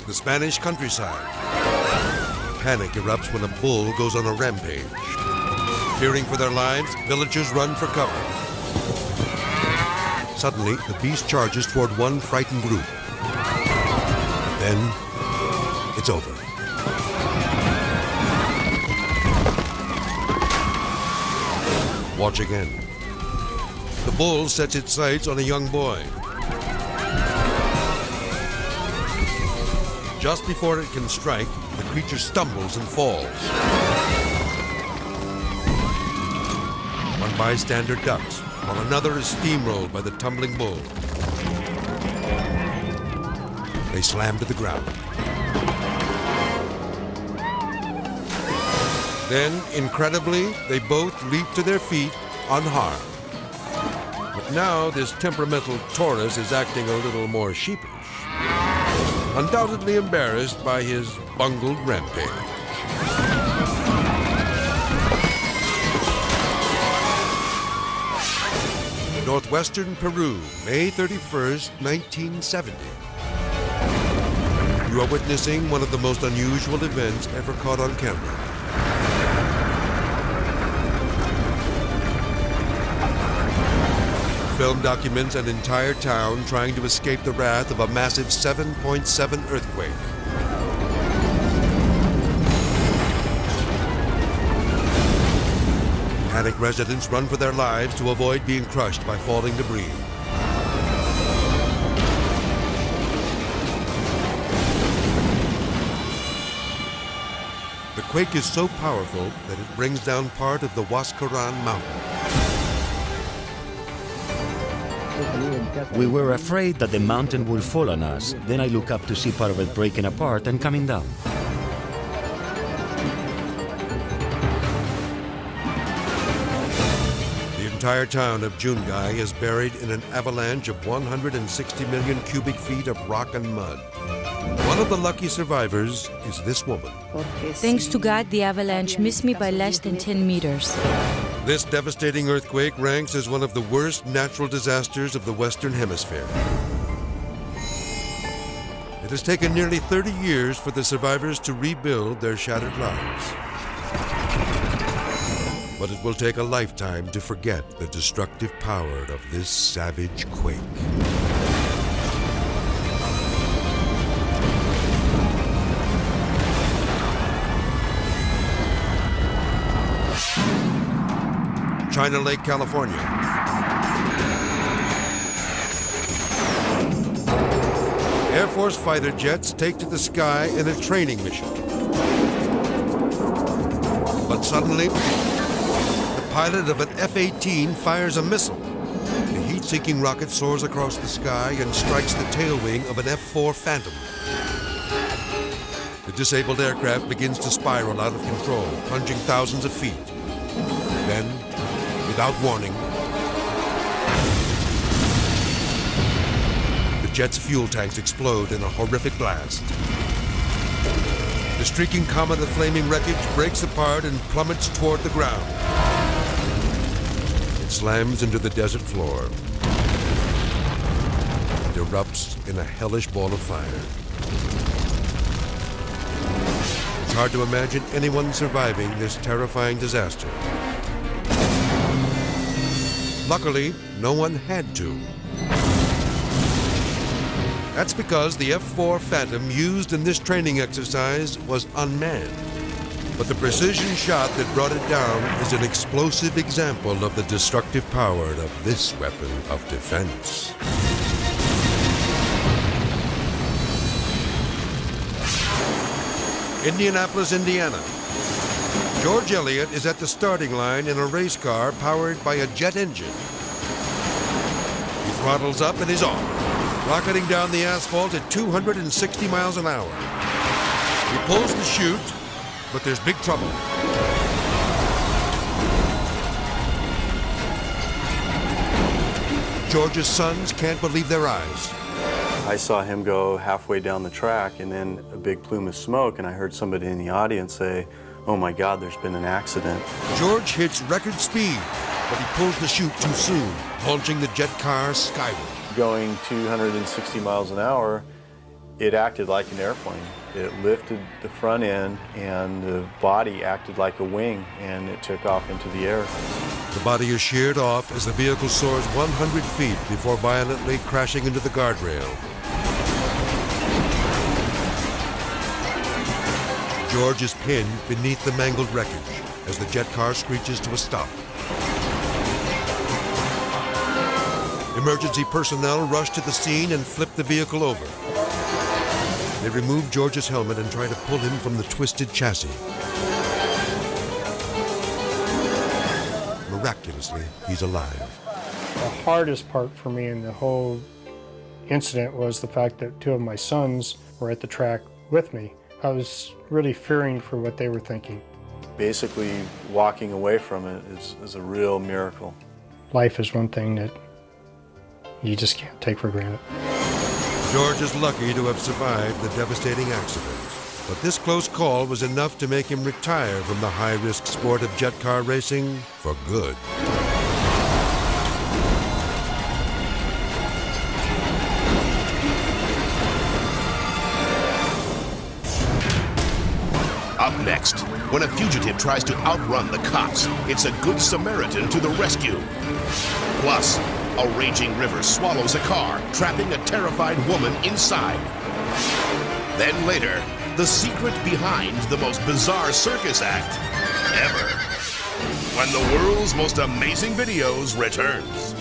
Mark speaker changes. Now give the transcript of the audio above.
Speaker 1: the Spanish countryside. Panic erupts when a bull goes on a rampage. Fearing for their lives, villagers run for cover. Suddenly, the beast charges toward one frightened group. Then, it's over. Watch again. The bull sets its sights on a young boy. Just before it can strike, the creature stumbles and falls. One bystander ducks, while another is steamrolled by the tumbling bull. They slam to the ground. Then, incredibly, they both leap to their feet unharmed. But now this temperamental Taurus is acting a little more sheepish, undoubtedly embarrassed by his bungled rampage. Northwestern Peru, May 31st, 1970. You are witnessing one of the most unusual events ever caught on camera. The film documents an entire town trying to escape the wrath of a massive 7.7 earthquake. Panicked residents run for their lives to avoid being crushed by falling debris. The quake is so powerful that it brings down part of the Huascaran mountain.
Speaker 2: We were afraid that the mountain would fall on us. Then I look up to see part of it breaking apart and coming down.
Speaker 1: The entire town of Jungai is buried in an avalanche of 160 million cubic feet of rock and mud. One of the lucky survivors is this woman.
Speaker 3: Thanks to God, the avalanche missed me by less than 10 meters.
Speaker 1: This devastating earthquake ranks as one of the worst natural disasters of the Western Hemisphere. It has taken nearly 30 years for the survivors to rebuild their shattered lives. But it will take a lifetime to forget the destructive power of this savage quake. China Lake, California. Air Force fighter jets take to the sky in a training mission. But suddenly, the pilot of an F-18 fires a missile. The heat-seeking rocket soars across the sky and strikes the tail wing of an F-4 Phantom. The disabled aircraft begins to spiral out of control, plunging thousands of feet. Then, without warning, the jet's fuel tanks explode in a horrific blast. The streaking comet of flaming wreckage breaks apart and plummets toward the ground. It slams into the desert floor and erupts in a hellish ball of fire. It's hard to imagine anyone surviving this terrifying disaster. Luckily, no one had to. That's because the F-4 Phantom used in this training exercise was unmanned. But the precision shot that brought it down is an explosive example of the destructive power of this weapon of defense. Indianapolis, Indiana. George Elliott is at the starting line in a race car powered by a jet engine. He throttles up and is off, rocketing down the asphalt at 260 miles an hour. He pulls the chute, but there's big trouble. George's sons can't believe their eyes.
Speaker 4: I saw him go halfway down the track and then a big plume of smoke, and I heard somebody in the audience say, "Oh my God, there's been an accident."
Speaker 1: George hits record speed, but he pulls the chute too soon, launching the jet car skyward.
Speaker 4: Going 260 miles an hour, It acted like an airplane. It lifted the front end and the body acted like a wing, and it took off into the air.
Speaker 1: The body is sheared off as the vehicle soars 100 feet before violently crashing into the guardrail. George is pinned beneath the mangled wreckage as the jet car screeches to a stop. Emergency personnel rush to the scene and flip the vehicle over. They remove George's helmet and try to pull him from the twisted chassis. Miraculously, he's alive.
Speaker 5: The hardest part for me in the whole incident was the fact that two of my sons were at the track with me. I was really fearing for what they were thinking.
Speaker 4: Basically, walking away from it is a real miracle.
Speaker 5: Life is one thing that you just can't take for granted.
Speaker 1: George is lucky to have survived the devastating accident, but this close call was enough to make him retire from the high-risk sport of jet car racing for good.
Speaker 6: Up next, when a fugitive tries to outrun the cops, it's a good Samaritan to the rescue. Plus, a raging river swallows a car, trapping a terrified woman inside. Then later, the secret behind the most bizarre circus act ever. When the world's most amazing videos returns.